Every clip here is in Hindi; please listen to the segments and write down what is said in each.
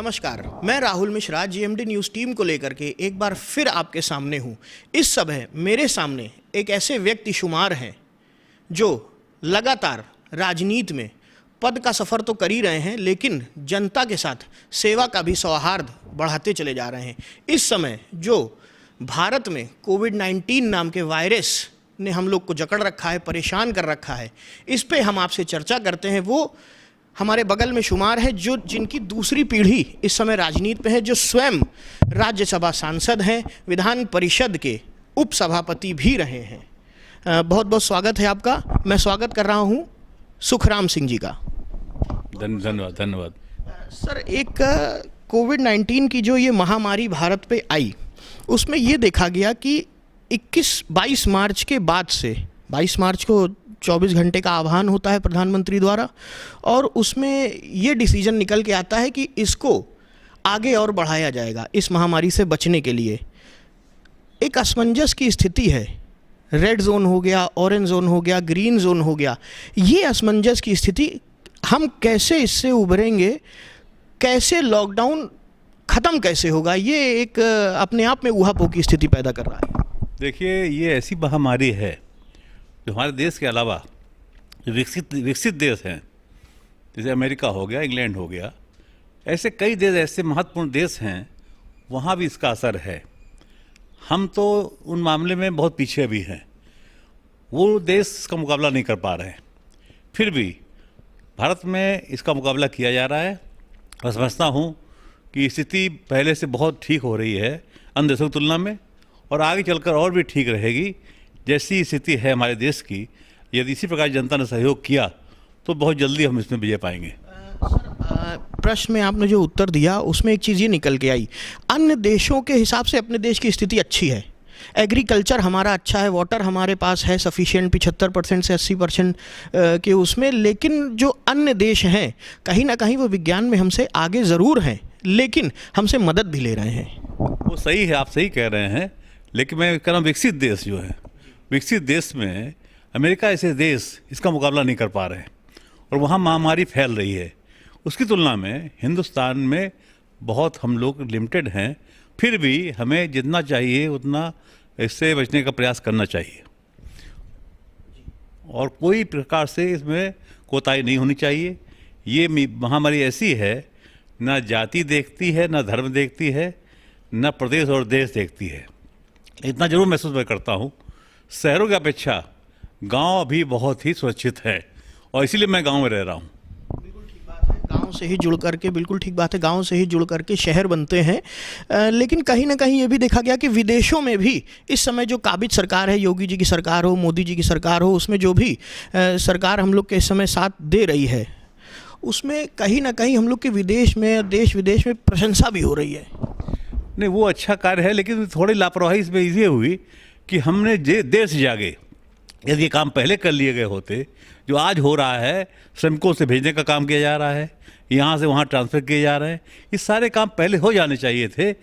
नमस्कार, मैं Rahul Mishra GMD news team को लेकर के एक बार फिर आपके सामने हूँ। इस समय मेरे सामने एक ऐसे व्यक्ति शुमार हैं जो लगातार राजनीति में पद का सफ़र तो कर ही रहे हैं, लेकिन जनता के साथ सेवा का भी सौहार्द बढ़ाते चले जा रहे हैं। इस समय जो भारत में कोविड-19 नाम के वायरस ने हम लोग को जकड़ रखा है, परेशान कर रखा है, इस पे हम आपसे चर्चा करते हैं। वो हमारे बगल में शुमार है जो जिनकी दूसरी पीढ़ी इस समय राजनीति में है, जो स्वयं राज्यसभा सांसद हैं, विधान परिषद के उपसभापति भी रहे हैं। बहुत बहुत स्वागत है आपका। मैं स्वागत कर रहा हूं सुखराम सिंह जी का। धन्यवाद सर, एक कोविड-19 की जो ये महामारी भारत पे आई, उसमें ये देखा गया कि 22 मार्च के बाद से 22 मार्च को 24 घंटे का आह्वान होता है प्रधानमंत्री द्वारा, और उसमें ये डिसीजन निकल के आता है कि इसको आगे और बढ़ाया जाएगा इस महामारी से बचने के लिए। एक असमंजस की स्थिति है, रेड जोन हो गया, ऑरेंज जोन हो गया, ग्रीन जोन हो गया। ये असमंजस की स्थिति, हम कैसे इससे उभरेंगे, कैसे लॉकडाउन ख़त्म कैसे होगा, ये एक अपने आप में ऊहापोह की स्थिति पैदा कर रहा है। देखिए, ये ऐसी महामारी है जो हमारे देश के अलावा विकसित देश हैं, जैसे अमेरिका हो गया, इंग्लैंड हो गया, ऐसे कई देश, ऐसे महत्वपूर्ण देश हैं, वहाँ भी इसका असर है। हम तो उन मामले में बहुत पीछे भी हैं, वो देश इसका मुकाबला नहीं कर पा रहे हैं। फिर भी भारत में इसका मुकाबला किया जा रहा है और समझता हूँ कि स्थिति पहले से बहुत ठीक हो रही है अन्य देशों की तुलना में, और आगे चलकर और भी ठीक रहेगी। जैसी स्थिति है हमारे देश की, यदि इसी प्रकार जनता ने सहयोग किया तो बहुत जल्दी हम इसमें विजय पाएंगे। प्रश्न में आपने जो उत्तर दिया उसमें एक चीज़ ये निकल के आई, अन्य देशों के हिसाब से अपने देश की स्थिति अच्छी है, एग्रीकल्चर हमारा अच्छा है, वाटर हमारे पास है सफिशिएंट 75% से 80% के उसमें, लेकिन जो अन्य देश हैं कहीं ना कहीं वो विज्ञान में हमसे आगे ज़रूर हैं, लेकिन हमसे मदद भी ले रहे हैं। वो सही है, आप सही कह रहे हैं, लेकिन मैं कह रहा हूँ विकसित देश जो है, विकसित देश में अमेरिका ऐसे देश इसका मुकाबला नहीं कर पा रहे हैं और वहाँ महामारी फैल रही है। उसकी तुलना में हिंदुस्तान में बहुत हम लोग लिमिटेड हैं, फिर भी हमें जितना चाहिए उतना इससे बचने का प्रयास करना चाहिए और कोई प्रकार से इसमें कोताही नहीं होनी चाहिए। ये महामारी ऐसी है, ना जाति देखती है, ना धर्म देखती है, ना प्रदेश और देश देखती है। इतना जरूर महसूस मैं करता हूँ, शहरों की अपेक्षा गांव अभी बहुत ही सुरक्षित है और इसीलिए मैं गांव में रह रहा हूँ। बिल्कुल ठीक बात है, गांव से ही जुड़ करके, बिल्कुल ठीक बात है, गांव से ही जुड़ करके शहर बनते हैं। लेकिन कहीं ना कहीं ये भी देखा गया कि विदेशों में भी इस समय जो काबिज सरकार है, योगी जी की सरकार हो, मोदी जी की सरकार हो, उसमें जो भी सरकार हम लोग के इस समय साथ दे रही है, उसमें कहीं ना कहीं हम लोग के विदेश में, देश विदेश में प्रशंसा भी हो रही है। नहीं, वो अच्छा कार्य है, लेकिन थोड़ी लापरवाही इसमें ये हुई कि हमने देर से जागे। यदि ये काम पहले कर लिए गए होते, जो आज हो रहा है, श्रमिकों से भेजने का काम किया जा रहा है, यहाँ से वहाँ ट्रांसफ़र किए जा रहे हैं, ये सारे काम पहले हो जाने चाहिए थे।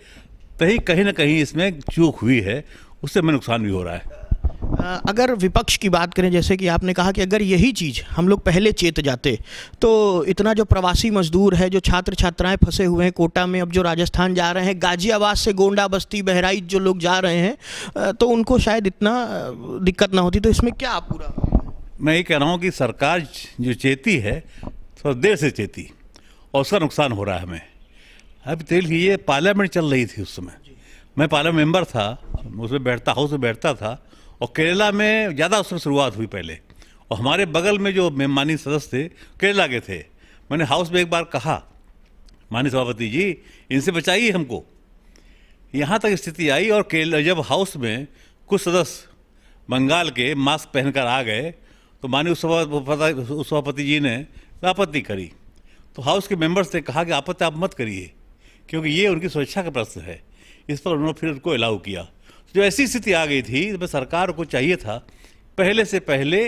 कहीं ना कहीं इसमें चूक हुई है, उससे हमें नुकसान भी हो रहा है। अगर विपक्ष की बात करें, जैसे कि आपने कहा कि अगर यही चीज़ हम लोग पहले चेत जाते तो इतना जो प्रवासी मजदूर है, जो छात्र छात्राएं फंसे हुए हैं कोटा में, अब जो राजस्थान जा रहे हैं, गाजियाबाद से गोंडा, बस्ती, बहराइच जो लोग जा रहे हैं, तो उनको शायद इतना दिक्कत ना होती। तो इसमें क्या पूरा मैं ये कह रहा हूँ कि सरकार जो चेती है थोड़ा देर से चेती और उसका नुकसान हो रहा है हमें। अब तेल की ये पार्लियामेंट चल रही थी उस समय, मैं पार्लियामेंट मेंबर था, उसमें हाउस में बैठता था, और केरला में ज़्यादा उसमें शुरुआत हुई पहले, और हमारे बगल में जो मेहमानी सदस्य थे केरला के थे। मैंने हाउस में एक बार कहा, माननीय सभापति जी, इनसे बचाइए हमको। यहाँ तक स्थिति आई, और केरला जब हाउस में कुछ सदस्य बंगाल के मास्क पहनकर आ गए तो माननीय उस सभापति जी ने आपत्ति करी, तो हाउस के मेंबर्स ने कहा कि आपत्ति आप मत करिए, क्योंकि ये उनकी सुरक्षा का प्रश्न है। इस पर उन्होंने फिर उनको अलाउ किया। जो ऐसी स्थिति आ गई थी, तो सरकार को चाहिए था पहले से पहले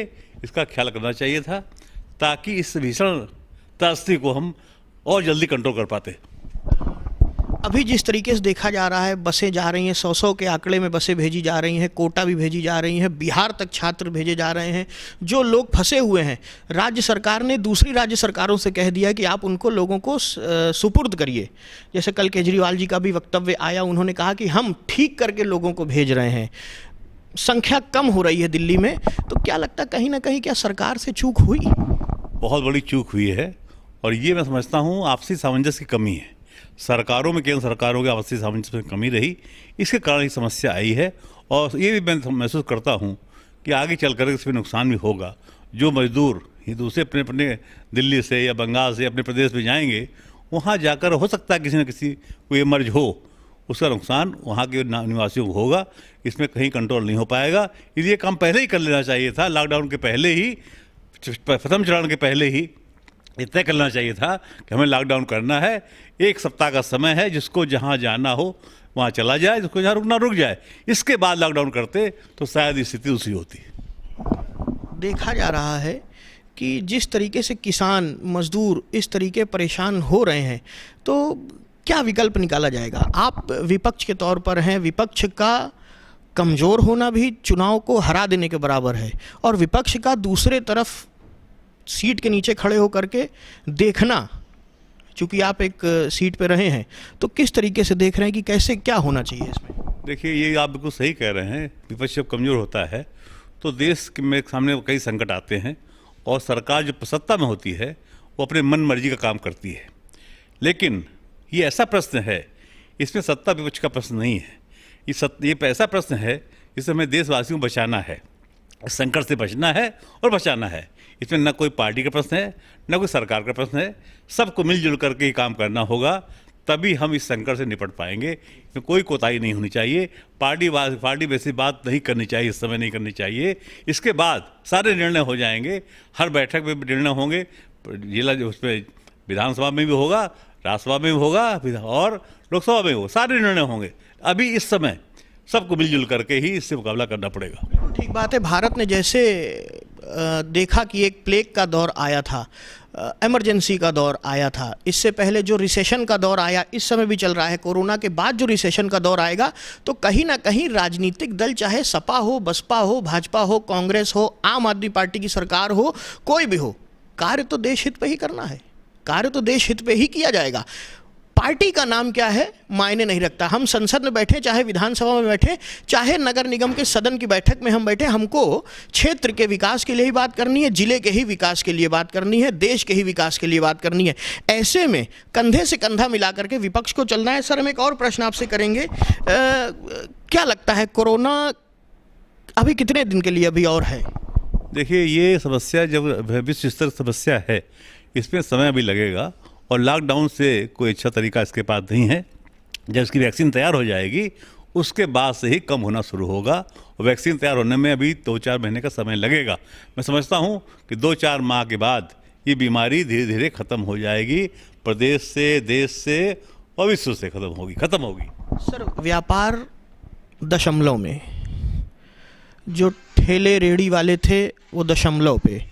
इसका ख्याल करना चाहिए था, ताकि इस भीषण त्रासदी को हम और जल्दी कंट्रोल कर पाते। अभी जिस तरीके से देखा जा रहा है, बसें जा रही हैं, 100 के आंकड़े में बसें भेजी जा रही हैं, कोटा भी भेजी जा रही हैं, बिहार तक छात्र भेजे जा रहे हैं, जो लोग फंसे हुए हैं, राज्य सरकार ने दूसरी राज्य सरकारों से कह दिया कि आप उनको लोगों को सुपुर्द करिए। जैसे कल केजरीवाल जी का भी वक्तव्य आया, उन्होंने कहा कि हम ठीक करके लोगों को भेज रहे हैं। संख्या कम हो रही है दिल्ली में, तो क्या लगता है कहीं ना कहीं क्या सरकार से चूक हुई? बहुत बड़ी चूक हुई है, और ये मैं समझता हूँ आपसी सामंजस्य की कमी है। सरकारों में, केंद्र सरकारों के आपसी सामंजस्य की कमी रही, इसके कारण ये समस्या आई है। और ये भी मैं महसूस करता हूँ कि आगे चल कर इसमें नुकसान भी होगा। जो मजदूर ये दूसरे अपने अपने दिल्ली से या बंगाल से अपने प्रदेश में जाएंगे, वहाँ जाकर हो सकता है किसी न किसी को ये मर्ज हो, उसका नुकसान वहाँ के निवासियों को होगा। इसमें कहीं कंट्रोल नहीं हो पाएगा। इसलिए काम पहले ही कर लेना चाहिए था, लॉकडाउन के पहले ही, प्रथम चरण के पहले ही तय करना चाहिए था कि हमें लॉकडाउन करना है। 1 सप्ताह का समय है, जिसको जहाँ जाना हो वहाँ चला जाए, जिसको जहाँ रुकना रुक जाए। इसके बाद लॉकडाउन करते तो शायद स्थिति दूसरी होती। देखा जा रहा है कि जिस तरीके से किसान मजदूर इस तरीके परेशान हो रहे हैं, तो क्या विकल्प निकाला जाएगा? आप विपक्ष के तौर पर हैं, विपक्ष का कमज़ोर होना भी चुनाव को हरा देने के बराबर है, और विपक्ष का दूसरे तरफ सीट के नीचे खड़े होकर के देखना, चूँकि आप एक सीट पे रहे हैं, तो किस तरीके से देख रहे हैं कि कैसे क्या होना चाहिए इसमें? देखिए, ये आप बिल्कुल सही कह रहे हैं। विपक्ष जब कमज़ोर होता है तो देश में सामने कई संकट आते हैं, और सरकार जो सत्ता में होती है वो अपने मन मर्जी का काम करती है। लेकिन ये ऐसा प्रश्न है, इसमें सत्ता विपक्ष का प्रश्न नहीं है। ये ऐसा प्रश्न है जिससे हमें देशवासियों को बचाना है, संकट से बचना है और बचाना है। इसमें न कोई पार्टी का प्रश्न है, न कोई सरकार का प्रश्न है। सबको मिलजुल करके ही काम करना होगा, तभी हम इस संकट से निपट पाएंगे। इसमें कोई कोताही नहीं होनी चाहिए। पार्टी वैसी बात नहीं करनी चाहिए, इस समय नहीं करनी चाहिए। इसके बाद सारे निर्णय हो जाएंगे, हर बैठक में निर्णय होंगे, जिला उसमें विधानसभा में भी होगा, राज्यसभा में भी होगा और लोकसभा में होगा, सारे निर्णय होंगे। अभी इस समय सबको मिलजुल करके ही इससे मुकाबला करना पड़ेगा। ठीक बात है। भारत ने जैसे देखा कि एक प्लेग का दौर आया था, इमरजेंसी का दौर आया था, इससे पहले जो रिसेशन का दौर आया, इस समय भी चल रहा है, कोरोना के बाद जो रिसेशन का दौर आएगा, तो कहीं ना कहीं राजनीतिक दल, चाहे सपा हो, बसपा हो, भाजपा हो, कांग्रेस हो, आम आदमी पार्टी की सरकार हो, कोई भी हो, कार्य तो देश हित पे ही करना है, कार्य तो देश हित पे ही किया जाएगा। पार्टी का नाम क्या है मायने नहीं रखता। हम संसद में बैठे, चाहे विधानसभा में बैठे, चाहे नगर निगम के सदन की बैठक में हम बैठे, हमको क्षेत्र के विकास के लिए ही बात करनी है, जिले के ही विकास के लिए बात करनी है, देश के ही विकास के लिए बात करनी है। ऐसे में कंधे से कंधा मिला करके विपक्ष को चलना है। सर, हम एक और प्रश्न आपसे करेंगे, क्या लगता है कोरोना अभी कितने दिन के लिए अभी और है? देखिए, ये समस्या जब विश्व स्तर समस्या है, इसमें समय भी लगेगा, और लॉकडाउन से कोई अच्छा तरीका इसके पास नहीं है। जब इसकी वैक्सीन तैयार हो जाएगी, उसके बाद से ही कम होना शुरू होगा, और वैक्सीन तैयार होने में अभी 2-4 महीने का समय लगेगा। मैं समझता हूँ कि 2-4 माह के बाद ये बीमारी धीरे धीरे ख़त्म हो जाएगी, प्रदेश से, देश से और विश्व से ख़त्म होगी। सर, व्यापार दशमलव में, जो ठेले रेहड़ी वाले थे वो दशमलव पे,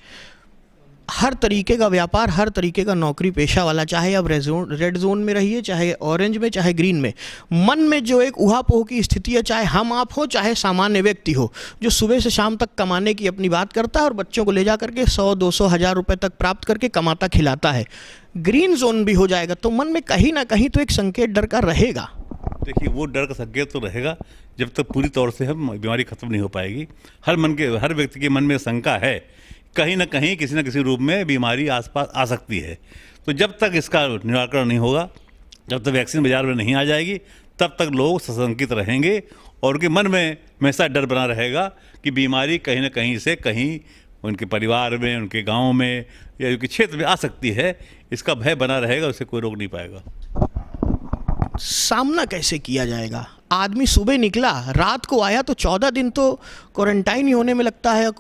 हर तरीके का व्यापार, हर तरीके का नौकरी पेशा वाला, चाहे अब रेड जोन में रहिए, चाहे ऑरेंज में, चाहे ग्रीन में, मन में जो एक उहापोह की स्थिति है, चाहे हम आप हो, चाहे सामान्य व्यक्ति हो, जो सुबह से शाम तक कमाने की अपनी बात करता है और बच्चों को ले जा करके 100-200 हज़ार रुपये तक प्राप्त करके कमाता खिलाता है, ग्रीन जोन भी हो जाएगा, तो मन में कहीं ना कहीं तो एक संकेत डर का रहेगा। देखिए, वो डर का संकेत तो रहेगा जब तक पूरी तौर से हम बीमारी खत्म नहीं हो पाएगी। हर व्यक्ति के मन में शंका है, कहीं ना कहीं किसी न किसी रूप में बीमारी आसपास आ सकती है। तो जब तक इसका निराकरण नहीं होगा, जब तक वैक्सीन बाजार में नहीं आ जाएगी, तब तक लोग सशंकित रहेंगे, और उनके मन में हमेशा डर बना रहेगा कि बीमारी कहीं ना कहीं से कहीं उनके परिवार में, उनके गांव में या उनके क्षेत्र में आ सकती है। इसका भय बना रहेगा, उसे कोई रोक नहीं पाएगा। सामना कैसे किया जाएगा? आदमी सुबह निकला, रात को आया, तो 14 दिन तो क्वारंटाइन ही होने में लगता है।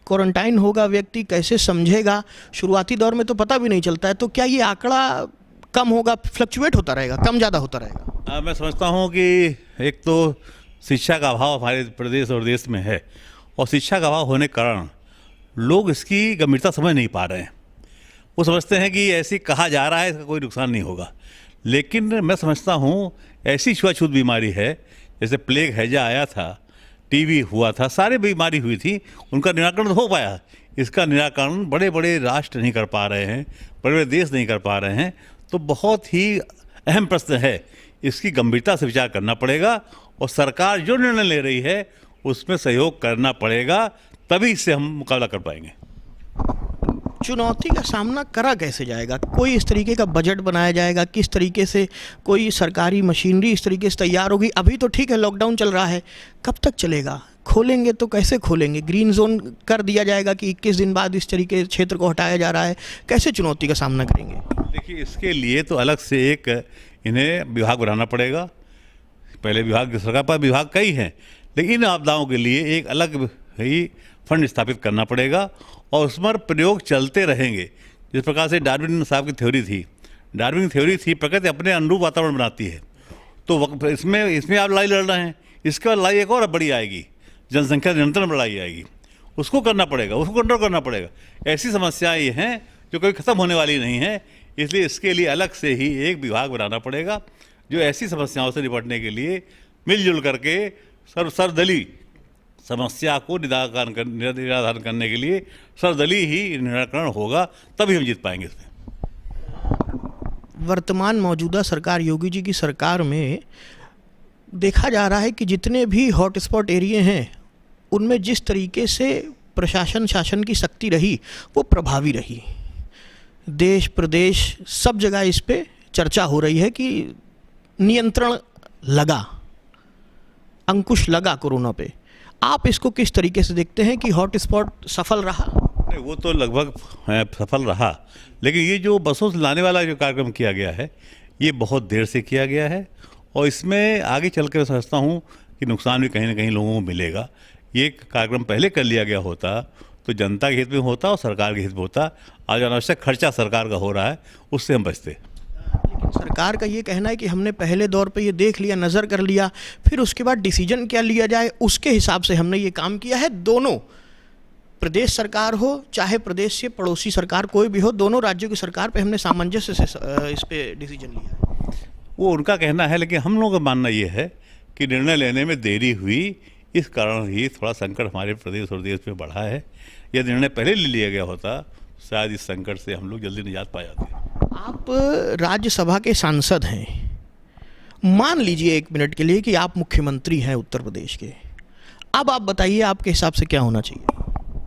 क्वारंटाइन होगा व्यक्ति, कैसे समझेगा? शुरुआती दौर में तो पता भी नहीं चलता है। तो क्या ये आंकड़ा कम होगा, फ्लक्चुएट होता रहेगा, कम ज़्यादा होता रहेगा? मैं समझता हूँ कि एक तो शिक्षा का अभाव हमारे प्रदेश और देश में है, और शिक्षा का अभाव होने के कारण लोग इसकी गंभीरता समझ नहीं पा रहे हैं। वो समझते हैं कि ऐसे कहा जा रहा है, इसका कोई नुकसान नहीं होगा। लेकिन मैं समझता हूँ ऐसी छुआछूत बीमारी है, जैसे प्लेग हैजा आया था, टीबी हुआ था, सारी बीमारी हुई थी, उनका निराकरण हो पाया। इसका निराकरण बड़े बड़े राष्ट्र नहीं कर पा रहे हैं, बड़े बड़े देश नहीं कर पा रहे हैं। तो बहुत ही अहम प्रश्न है, इसकी गंभीरता से विचार करना पड़ेगा और सरकार जो निर्णय ले रही है उसमें सहयोग करना पड़ेगा, तभी इससे हम मुकाबला कर पाएंगे। चुनौती का सामना करा कैसे जाएगा? कोई इस तरीके का बजट बनाया जाएगा? किस तरीके से कोई सरकारी मशीनरी इस तरीके से तैयार होगी? अभी तो ठीक है, लॉकडाउन चल रहा है, कब तक चलेगा? खोलेंगे तो कैसे खोलेंगे? ग्रीन जोन कर दिया जाएगा कि 21 दिन बाद इस तरीके क्षेत्र को हटाया जा रहा है, कैसे चुनौती का सामना करेंगे? देखिए, इसके लिए तो अलग से एक इन्हें विभाग बनाना पड़ेगा। पहले विभाग, सरकार पर विभाग कई हैं, लेकिन इन आपदाओं के लिए एक अलग ही फंड स्थापित करना पड़ेगा और उस पर प्रयोग चलते रहेंगे। जिस प्रकार से डार्विन साहब की थ्योरी थी, डार्विन थ्योरी थी प्रकृति अपने अनुरूप वातावरण बनाती है। तो इसमें आप लड़ाई लड़ रहे हैं, इसके बाद लड़ाई एक और बड़ी आएगी, जनसंख्या नियंत्रण लड़ाई आएगी, उसको करना पड़ेगा, उसको कंट्रोल करना पड़ेगा। ऐसी समस्याएं ये हैं जो कभी ख़त्म होने वाली नहीं है, इसलिए इसके लिए अलग से ही एक विभाग बनाना पड़ेगा जो ऐसी समस्याओं से निपटने के लिए मिलजुल करके सर्वदलीय समस्या को निराधारण करने के लिए सर्वदलीय ही निराकरण होगा, तभी हम जीत पाएंगे इसमें। वर्तमान मौजूदा सरकार, योगी जी की सरकार में देखा जा रहा है कि जितने भी हॉटस्पॉट एरिया हैं उनमें जिस तरीके से प्रशासन शासन की शक्ति रही वो प्रभावी रही। देश प्रदेश सब जगह इस पे चर्चा हो रही है कि नियंत्रण लगा, अंकुश लगा कोरोना पे। आप इसको किस तरीके से देखते हैं कि हॉटस्पॉट सफल रहा? नहीं, वो तो लगभग सफल रहा, लेकिन ये जो बसों से लाने वाला जो कार्यक्रम किया गया है ये बहुत देर से किया गया है और इसमें आगे चल कर समझता हूँ कि नुकसान भी कहीं ना कहीं लोगों को मिलेगा। ये कार्यक्रम पहले कर लिया गया होता तो जनता के हित में होता और सरकार के हित में होता। आज अनावश्यक खर्चा सरकार का हो रहा है, उससे हम बचते। लेकिन सरकार का ये कहना है कि हमने पहले दौर पे ये देख लिया, नज़र कर लिया, फिर उसके बाद डिसीजन क्या लिया जाए उसके हिसाब से हमने ये काम किया है। दोनों, प्रदेश सरकार हो चाहे प्रदेश से पड़ोसी सरकार कोई भी हो, दोनों राज्यों की सरकार पे हमने सामंजस्य से इस पे डिसीजन लिया है। वो उनका कहना है, लेकिन हम लोगों का मानना ये है कि निर्णय लेने में देरी हुई, इस कारण ही थोड़ा संकट हमारे प्रदेश और देश में बढ़ा है। यह निर्णय पहले ले लिया गया होता शायद इस संकट से हम लोग जल्दी निजात पा जाते। आप राज्यसभा के सांसद हैं, मान लीजिए एक मिनट के लिए कि आप मुख्यमंत्री हैं उत्तर प्रदेश के। अब आप बताइए आपके हिसाब से क्या होना चाहिए?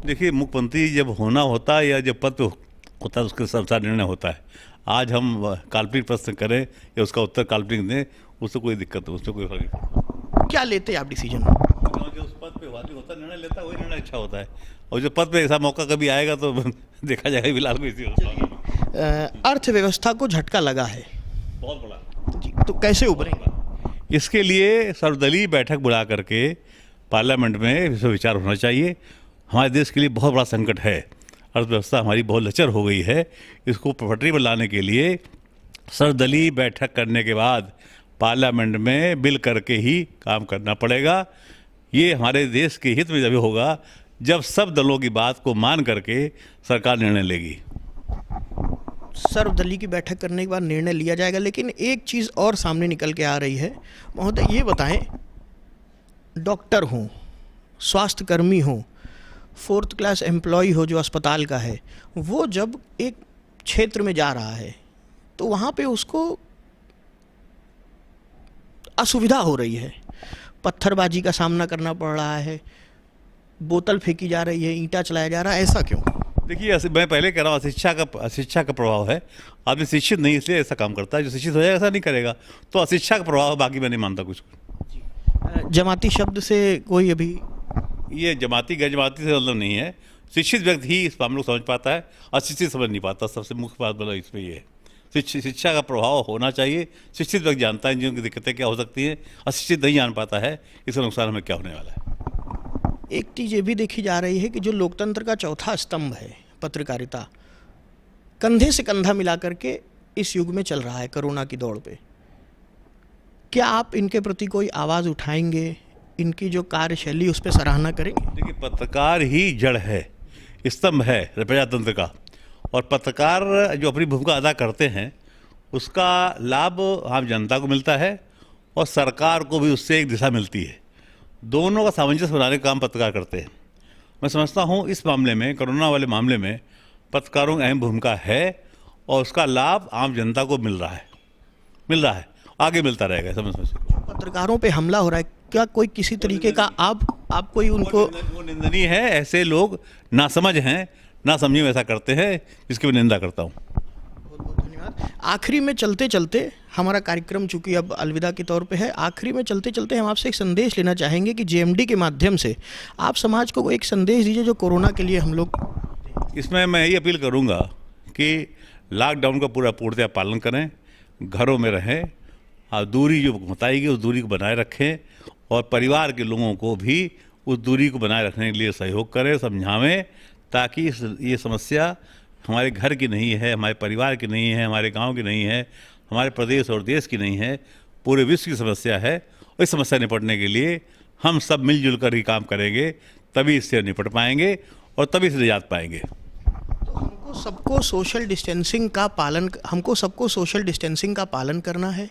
देखिए, मुख्यमंत्री जब होना होता है या जब पद पे होता है उसके अनुसार निर्णय होता है। आज हम काल्पनिक प्रश्न करें या उसका उत्तर काल्पनिक दें, उससे कोई दिक्कत नहीं, उससे कोई फर्क नहीं पड़ता। क्या लेते आप डिसीजन? जो उस पद पे वादी होता निर्णय लेता है वही निर्णय अच्छा होता है, और जो पद पे ऐसा मौका कभी आएगा तो देखा जाएगा। फिलहाल को इसी अर्थव्यवस्था को झटका लगा है बहुत बड़ा जी, तो कैसे उभरेंगे? इसके लिए सर्वदलीय बैठक बुला करके पार्लियामेंट में इस पर विचार होना चाहिए। हमारे देश के लिए बहुत बड़ा संकट है, अर्थव्यवस्था हमारी बहुत लचर हो गई है। इसको पटरी पर लाने के लिए सर्वदलीय बैठक करने के बाद पार्लियामेंट में बिल करके ही काम करना पड़ेगा। ये हमारे देश के हित में जब होगा जब सब दलों की बात को मान करके सरकार निर्णय लेगी। सर्वदलीय की बैठक करने के बाद निर्णय लिया जाएगा, लेकिन एक चीज़ और सामने निकल के आ रही है महोदय, ये बताएं, डॉक्टर हों, स्वास्थ्यकर्मी हों, 4th क्लास एम्प्लॉय हो जो अस्पताल का है, वो जब एक क्षेत्र में जा रहा है तो वहाँ पे उसको असुविधा हो रही है, पत्थरबाजी का सामना करना पड़ रहा है, बोतल फेंकी जा रही है, ईंटा चलाया जा रहा है, ऐसा क्यों? देखिए, मैं पहले कह रहा हूँ अशिक्षा का प्रभाव है। आदमी शिक्षित नहीं इसलिए ऐसा काम करता है, जो शिक्षित हो जाएगा ऐसा नहीं करेगा। तो अशिक्षा का प्रभाव, बाकी मैं नहीं मानता कुछ। जमाती शब्द से कोई अभी ये जमाती गैर जमाती से मतलब नहीं है। शिक्षित व्यक्ति ही इस मामले को समझ पाता है, अशिक्षित समझ नहीं पाता। सबसे मुख्य बात बोला इसमें ये है, शिक्षा का प्रभाव होना चाहिए। शिक्षित व्यक्ति जानता है जिनकी दिक्कतें क्या हो सकती हैं, अशिक्षित नहीं जान पाता है इसका नुकसान हमें क्या होने वाला है। एक चीज़ ये भी देखी जा रही है कि जो लोकतंत्र का चौथा स्तंभ है पत्रकारिता, कंधे से कंधा मिला करके इस युग में चल रहा है कोरोना की दौड़ पे। क्या आप इनके प्रति कोई आवाज़ उठाएंगे, इनकी जो कार्यशैली उस पर सराहना करेंगे? देखिए, पत्रकार ही जड़ है, स्तंभ है प्रजातंत्र का, और पत्रकार जो अपनी भूमिका अदा करते हैं उसका लाभ आम जनता को मिलता है और सरकार को भी उससे एक दिशा मिलती है। दोनों का सामंजस्य बनाने का काम पत्रकार करते हैं। मैं समझता हूँ इस मामले में, कोरोना वाले मामले में पत्रकारों की अहम भूमिका है और उसका लाभ आम जनता को मिल रहा है, आगे मिलता रहेगा। समझ पत्रकारों पे हमला हो रहा है, क्या कोई किसी तरीके का आप कोई उनको वो निंदनीय है। ऐसे लोग नासमझ हैं, ना समझे वैसा करते हैं, जिसकी मैं निंदा करता हूँ। बहुत बहुत धन्यवाद। आखिरी में चलते चलते, हमारा कार्यक्रम चूंकि अब अलविदा के तौर पे है, आखिरी में चलते चलते हम आपसे एक संदेश लेना चाहेंगे कि जेएमडी के माध्यम से आप समाज को एक संदेश दीजिए जो कोरोना के लिए हम लोग। इसमें मैं यही अपील करूंगा कि लॉकडाउन का पूर्णतः पालन करें, घरों में रहें और दूरी जो बताई गई उस दूरी को बनाए रखें और परिवार के लोगों को भी उस दूरी को बनाए रखने के लिए सहयोग करें, समझावें, ताकि ये समस्या हमारे घर की नहीं है, हमारे परिवार की नहीं है, हमारे गांव की नहीं है, हमारे प्रदेश और देश की नहीं है, पूरे विश्व की समस्या है। और इस समस्या निपटने के लिए हम सब मिलजुल कर ही काम करेंगे, तभी इससे निपट पाएंगे और तभी से निजात पाएंगे। तो हमको सबको सोशल डिस्टेंसिंग का पालन करना है,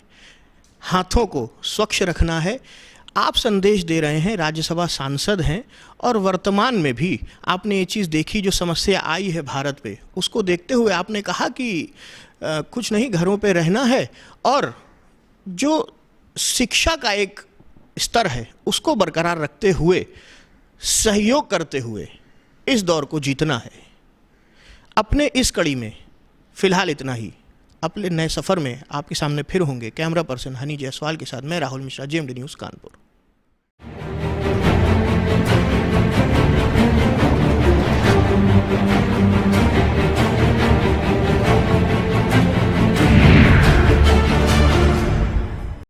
हाथों को स्वच्छ रखना है। आप संदेश दे रहे हैं, राज्यसभा सांसद हैं और वर्तमान में भी आपने ये चीज़ देखी जो समस्या आई है भारत पे, उसको देखते हुए आपने कहा कि कुछ नहीं, घरों पे रहना है और जो शिक्षा का एक स्तर है उसको बरकरार रखते हुए, सहयोग करते हुए इस दौर को जीतना है। अपने इस कड़ी में फ़िलहाल इतना ही। अपने नए सफ़र में आपके सामने फिर होंगे। कैमरा पर्सन हनी जायसवाल के साथ मैं राहुल मिश्रा, जेएमडी न्यूज़ कानपुर।